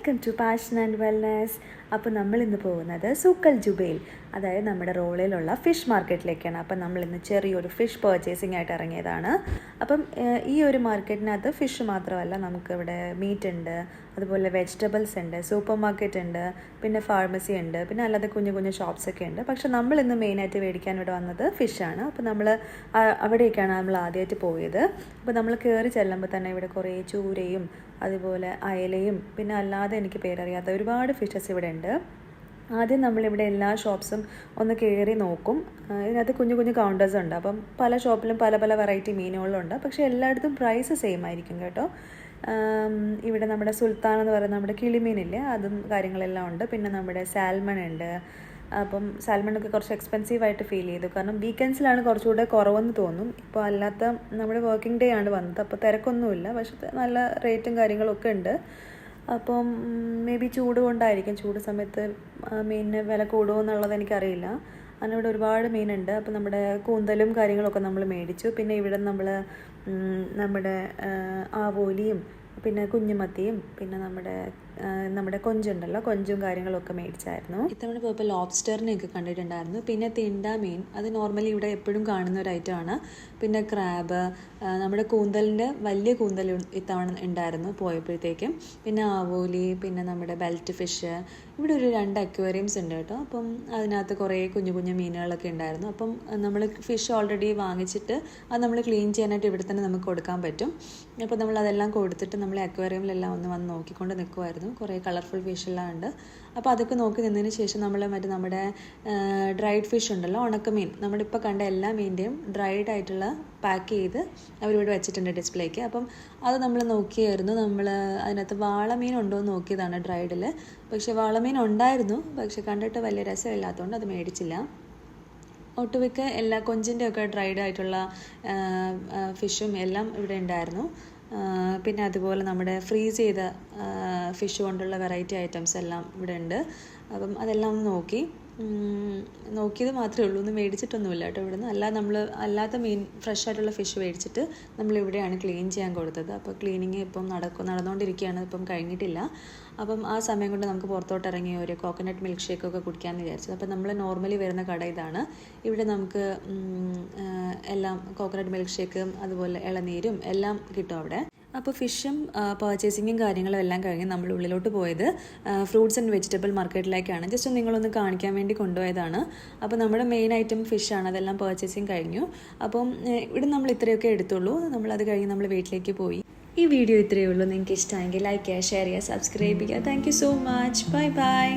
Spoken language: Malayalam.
Welcome to passion and wellness. അപ്പോൾ നമ്മളിന്ന് പോകുന്നത് സൂക്കൽ ജുബൈൽ, അതായത് നമ്മുടെ റോളിലുള്ള ഫിഷ് മാർക്കറ്റിലേക്കാണ്. അപ്പം നമ്മളിന്ന് ചെറിയൊരു ഫിഷ് പർച്ചേസിംഗ് ആയിട്ട് ഇറങ്ങിയതാണ്. അപ്പം ഈ ഒരു മാർക്കറ്റിനകത്ത് ഫിഷ് മാത്രമല്ല, നമുക്കിവിടെ മീറ്റ് ഉണ്ട്, അതുപോലെ വെജിറ്റബിൾസ് ഉണ്ട്, സൂപ്പർ മാർക്കറ്റ് ഉണ്ട്, പിന്നെ ഫാർമസി ഉണ്ട്, പിന്നെ അല്ലാതെ കുഞ്ഞു കുഞ്ഞു ഷോപ്സൊക്കെ ഉണ്ട്. പക്ഷെ നമ്മളിന്ന് മെയിനായിട്ട് മേടിക്കാൻ ഇവിടെ വന്നത് ഫിഷാണ്. അപ്പോൾ നമ്മൾ അവിടേക്കാണ് നമ്മൾ ആദ്യമായിട്ട് പോയത്. അപ്പോൾ നമ്മൾ കയറി ചെല്ലുമ്പോൾ തന്നെ ഇവിടെ കുറേ ചൂരയും അതുപോലെ അയലയും പിന്നെ അല്ലാതെ എനിക്ക് പേരറിയാത്ത ഒരുപാട് ഫിഷസ് ഇവിടെ ഉണ്ട്. ആദ്യം നമ്മളിവിടെ എല്ലാ ഷോപ്സും ഒന്ന് കയറി നോക്കും. ഇതിനകത്ത് കുഞ്ഞു കുഞ്ഞു കൗണ്ടേഴ്സ് ഉണ്ട്. അപ്പം പല ഷോപ്പിലും പല പല വെറൈറ്റി മീനുകളുണ്ട്. പക്ഷേ എല്ലായിടത്തും പ്രൈസ് സെയിം ആയിരിക്കും കേട്ടോ. ഇവിടെ നമ്മുടെ സുൽത്താൻ എന്ന് പറയുന്ന നമ്മുടെ കിളിമീനില്ലേ, അതും കാര്യങ്ങളെല്ലാം ഉണ്ട്. പിന്നെ നമ്മുടെ സാൽമൺ ഉണ്ട്. അപ്പം സാൽമണൊക്കെ കുറച്ച് എക്സ്പെൻസീവായിട്ട് ഫീൽ ചെയ്തു, കാരണം വീക്കെൻഡ്സിലാണ് കുറച്ചുകൂടെ കുറവെന്ന് തോന്നും. ഇപ്പോൾ അല്ലാത്ത നമ്മുടെ വർക്കിംഗ് ഡേ ആണ് വന്നത്, അപ്പോൾ തിരക്കൊന്നുമില്ല, പക്ഷെ നല്ല റേറ്റും കാര്യങ്ങളൊക്കെ ഉണ്ട്. അപ്പം മേ ബി ചൂട് കൊണ്ടായിരിക്കും, ചൂട് സമയത്ത് മീനിന് വില കൂടുമോ എന്നുള്ളത് എനിക്കറിയില്ല. അതിനിവിടെ ഒരുപാട് മീനുണ്ട്. അപ്പോൾ നമ്മുടെ കൂന്തലും കാര്യങ്ങളൊക്കെ നമ്മൾ മേടിച്ചു. പിന്നെ ഇവിടെ നമ്മുടെ ആവോലിയും പിന്നെ കുഞ്ഞുമത്തിയും പിന്നെ നമ്മുടെ കൊഞ്ചുണ്ടല്ലോ, കൊഞ്ചും കാര്യങ്ങളൊക്കെ മേടിച്ചായിരുന്നു. ഇത്തവണ പോയപ്പോൾ ലോബ്സ്റ്ററിനെയൊക്കെ കണ്ടിട്ടുണ്ടായിരുന്നു. പിന്നെ തിണ്ട മീൻ, അത് നോർമലി ഇവിടെ എപ്പോഴും കാണുന്ന ഒരു ഐറ്റമാണ്. പിന്നെ ക്രാബ്, നമ്മുടെ കൂന്തലിൻ്റെ വലിയ കൂന്തൽ ഇത്തവണ ഉണ്ടായിരുന്നു പോയപ്പോഴത്തേക്കും. പിന്നെ ആവോലി, പിന്നെ നമ്മുടെ ബെൽറ്റ് ഫിഷ്. ഇവിടെ ഒരു 2 അക്വേറിയംസ് ഉണ്ട് കേട്ടോ. അപ്പം അതിനകത്ത് കുറേ കുഞ്ഞു കുഞ്ഞു മീനുകളൊക്കെ ഉണ്ടായിരുന്നു. അപ്പം നമ്മൾ ഫിഷ് ഓൾറെഡി വാങ്ങിച്ചിട്ട് അത് നമ്മൾ ക്ലീൻ ചെയ്യാനായിട്ട് ഇവിടെ തന്നെ നമുക്ക് കൊടുക്കാൻ പറ്റും. അപ്പോൾ നമ്മൾ അതെല്ലാം കൊടുത്തിട്ട് നമ്മൾ അക്വേറിയമിലെല്ലാം ഒന്ന് വന്ന് നോക്കിക്കൊണ്ട് നിൽക്കുമായിരുന്നു. കുറേ കളർഫുൾ ഫിഷെല്ലാം ഉണ്ട്. അപ്പോൾ അതൊക്കെ നോക്കി നിന്നതിന് ശേഷം നമ്മൾ നമ്മുടെ ഡ്രൈഡ് ഫിഷ് ഉണ്ടല്ലോ, ഉണക്കമീൻ, നമ്മളിപ്പോൾ കണ്ട എല്ലാ മീൻ്റെയും ഡ്രൈഡ് ആയിട്ടുള്ള പാക്ക് ചെയ്ത് അവരിവിടെ വെച്ചിട്ടുണ്ട് ഡിസ്പ്ലേക്ക്. അപ്പം അത് നമ്മൾ നോക്കിയായിരുന്നു. നമ്മൾ അതിനകത്ത് വാളമീൻ ഉണ്ടോ എന്ന് നോക്കിയതാണ് ഡ്രൈഡിൽ. പക്ഷേ വാളമീൻ ഉണ്ടായിരുന്നു, പക്ഷെ കണ്ടിട്ട് വലിയ രസമില്ലാത്തതുകൊണ്ട് അത് മേടിച്ചില്ല. ഒട്ടുമിക്ക എല്ലാ കൊഞ്ചിൻ്റെ ഒക്കെ ഡ്രൈഡ് ആയിട്ടുള്ള ഫിഷും എല്ലാം ഇവിടെ ഉണ്ടായിരുന്നു. പിന്നെ അതുപോലെ നമ്മുടെ ഫ്രീസ് ചെയ്ത ഫിഷ് കൊണ്ടുള്ള വെറൈറ്റി ഐറ്റംസ് എല്ലാം ഇവിടെ ഉണ്ട്. അപ്പം അതെല്ലാം ഒന്ന് നോക്കിയത് മാത്രമേ ഉള്ളൂ, ഒന്നും മേടിച്ചിട്ടൊന്നുമില്ല കേട്ടോ ഇവിടുന്ന്. അല്ലാത്ത മീൻ ഫ്രഷ് ആയിട്ടുള്ള ഫിഷ് മേടിച്ചിട്ട് നമ്മളിവിടെയാണ് ക്ലീൻ ചെയ്യാൻ കൊടുത്തത്. അപ്പോൾ ക്ലീനിങ് ഇപ്പം നടന്നുകൊണ്ടിരിക്കുകയാണ്, ഇപ്പം കഴിഞ്ഞിട്ടില്ല. അപ്പം ആ സമയം കൊണ്ട് നമുക്ക് പുറത്തോട്ട് ഇറങ്ങി ഒരു കോക്കനട്ട് മിൽക്ക് ഷേക്കൊക്കെ കുടിക്കാമെന്ന് വിചാരിച്ചത്. അപ്പം നമ്മൾ നോർമലി വരുന്ന കട ഇതാണ്. ഇവിടെ നമുക്ക് എല്ലാം കോക്കനട്ട് മിൽക്ക് ഷേക്കും അതുപോലെ ഇളനീരും എല്ലാം കിട്ടും അവിടെ. അപ്പോൾ ഫിഷും പർച്ചേസിങ്ങും കാര്യങ്ങളും എല്ലാം കഴിഞ്ഞ് നമ്മൾ ഉള്ളിലോട്ട് പോയത് ഫ്രൂട്ട്സ് ആൻഡ് വെജിറ്റബിൾ മാർക്കറ്റിലേക്കാണ്. ജസ്റ്റ് നിങ്ങളൊന്ന് കാണിക്കാൻ വേണ്ടി കൊണ്ടുപോയതാണ്. അപ്പോൾ നമ്മുടെ മെയിൻ ഐറ്റം ഫിഷാണ്, അതെല്ലാം പർച്ചേസിങ് കഴിഞ്ഞു. അപ്പം ഇവിടെ നമ്മൾ ഇത്രയൊക്കെ എടുത്തുള്ളൂ. നമ്മളത് കഴിഞ്ഞ് നമ്മൾ വീട്ടിലേക്ക് പോയി. ഈ വീഡിയോ ഇത്രയേ ഉള്ളൂ. നിങ്ങൾക്ക് ഇഷ്ടമെങ്കിൽ ലൈക്ക് ചെയ്യുക, ഷെയർ ചെയ്യുക, സബ്സ്ക്രൈബ് ചെയ്യുക. Thank you so much. Bye bye.